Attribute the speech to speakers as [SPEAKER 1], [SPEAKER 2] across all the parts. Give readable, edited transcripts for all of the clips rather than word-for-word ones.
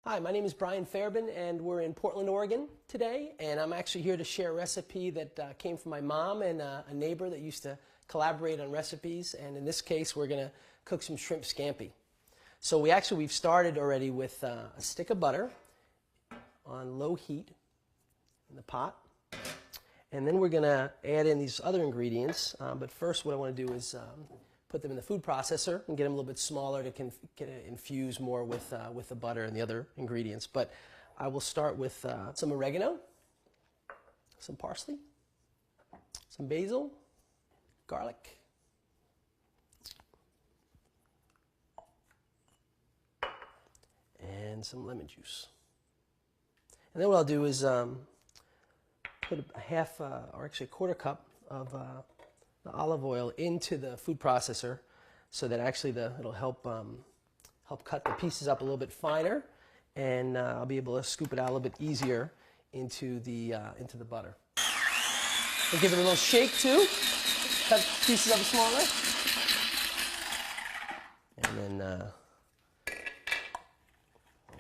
[SPEAKER 1] Hi, my name is Brian Fairbairn, and we're in Portland, Oregon today, and I'm actually here to share a recipe that came from my mom and a neighbor that used to collaborate on recipes, and in this case we're going to cook some shrimp scampi. So we've started already with a stick of butter on low heat in the pot, and then we're going to add in these other ingredients, but first what I want to do is put them in the food processor and get them a little bit smaller to infuse more with the butter and the other ingredients. But I will start with some oregano, some parsley, some basil, garlic, and some lemon juice. And then what I'll do is put a half, or actually a quarter cup of the olive oil into the food processor, so that actually it'll help cut the pieces up a little bit finer, and I'll be able to scoop it out a little bit easier into the butter. And give it a little shake too. Cut pieces up smaller, and then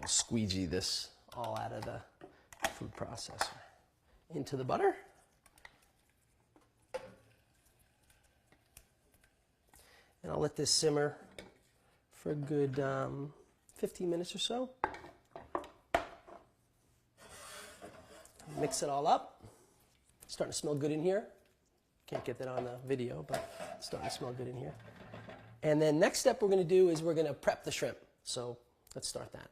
[SPEAKER 1] I'll squeegee this all out of the food processor into the butter. And I'll let this simmer for a good 15 minutes or so. Mix it all up. It's starting to smell good in here. Can't get that on the video, but it's starting to smell good in here. And then next step we're going to do is we're going to prep the shrimp. So let's start that.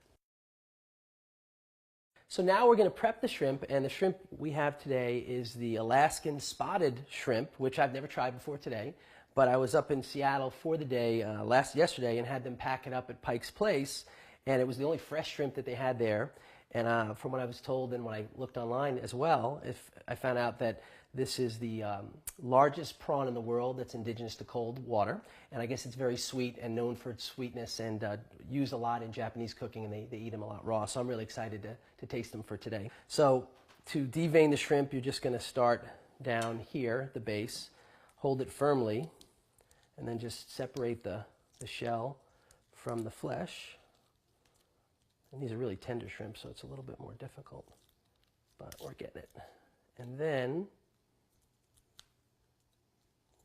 [SPEAKER 1] So now we're going to prep the shrimp, and the shrimp we have today is the Alaskan spotted shrimp, which I've never tried before today. But I was up in Seattle for the day yesterday and had them pack it up at Pike's Place, and it was the only fresh shrimp that they had there. And from what I was told and when I looked online as well, I found out that this is the largest prawn in the world that's indigenous to cold water. And I guess it's very sweet and known for its sweetness, and used a lot in Japanese cooking, and they eat them a lot raw. So I'm really excited to taste them for today. So to devein the shrimp, you're just going to start down here at the base, hold it firmly, and then just separate the shell from the flesh. And these are really tender shrimp, so it's a little bit more difficult, but we're getting it. And then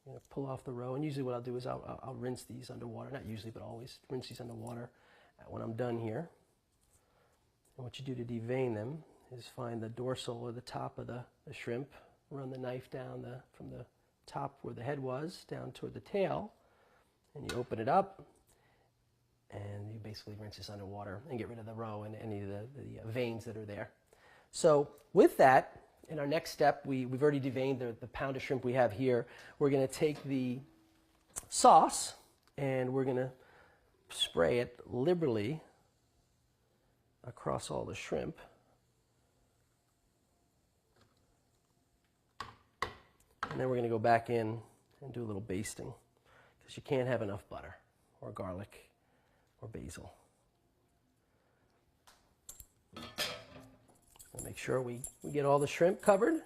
[SPEAKER 1] I'm going to pull off the roe, and usually what I'll do is I'll rinse these underwater. Not usually, but always rinse these underwater when I'm done here. And what you do to devein them is find the dorsal or the top of the shrimp, run the knife down from the top where the head was down toward the tail, and you open it up, and you basically rinse this underwater and get rid of the roe and any of the veins that are there. So with that, in our next step, we've already deveined the pound of shrimp we have here. We're going to take the sauce and we're going to spray it liberally across all the shrimp. And then we're going to go back in and do a little basting, because you can't have enough butter or garlic or basil. And make sure we get all the shrimp covered.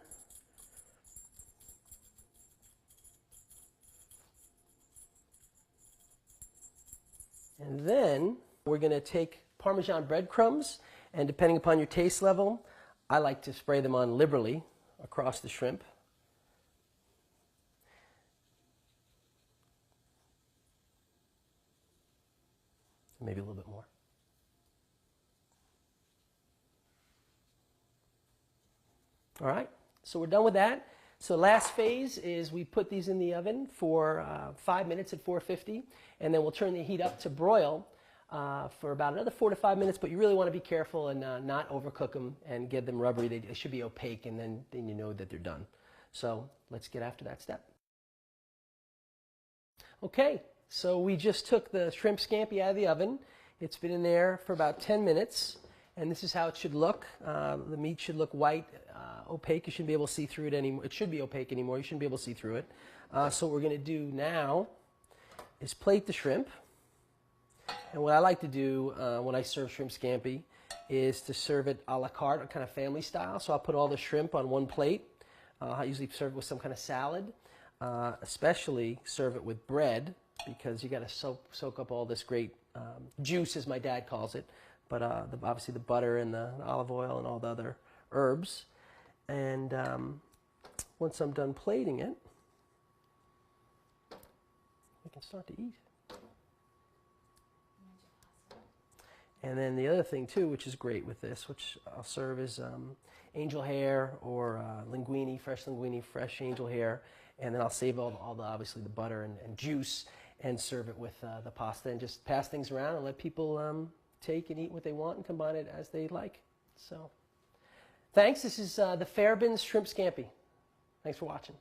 [SPEAKER 1] And then we're going to take Parmesan breadcrumbs, and depending upon your taste level, I like to spray them on liberally across the shrimp. Maybe a little bit more. All right, so we're done with that. So last phase is we put these in the oven for 5 minutes at 450, and then we'll turn the heat up to broil for about another 4 to 5 minutes, but you really want to be careful and not overcook them and get them rubbery. They should be opaque, and then you know that they're done. So let's get after that step. Okay. So we just took the shrimp scampi out of the oven. It's been in there for about 10 minutes, and this is how it should look. The meat should look white, opaque. You shouldn't be able to see through it anymore. It should be opaque anymore. You shouldn't be able to see through it. So what we're going to do now is plate the shrimp. And what I like to do when I serve shrimp scampi is to serve it a la carte, kind of family style. So I'll put all the shrimp on one plate. I usually serve it with some kind of salad, especially serve it with bread, because you got to soak up all this great juice, as my dad calls it, but obviously the butter and the olive oil and all the other herbs. And once I'm done plating it, we can start to eat. And then the other thing too, which is great with this, which I'll serve, is angel hair or linguine, fresh angel hair. And then I'll save all the obviously the butter and juice and serve it with the pasta and just pass things around and let people take and eat what they want and combine it as they like. So thanks. This is the Fairbanks Shrimp Scampi. Thanks for watching.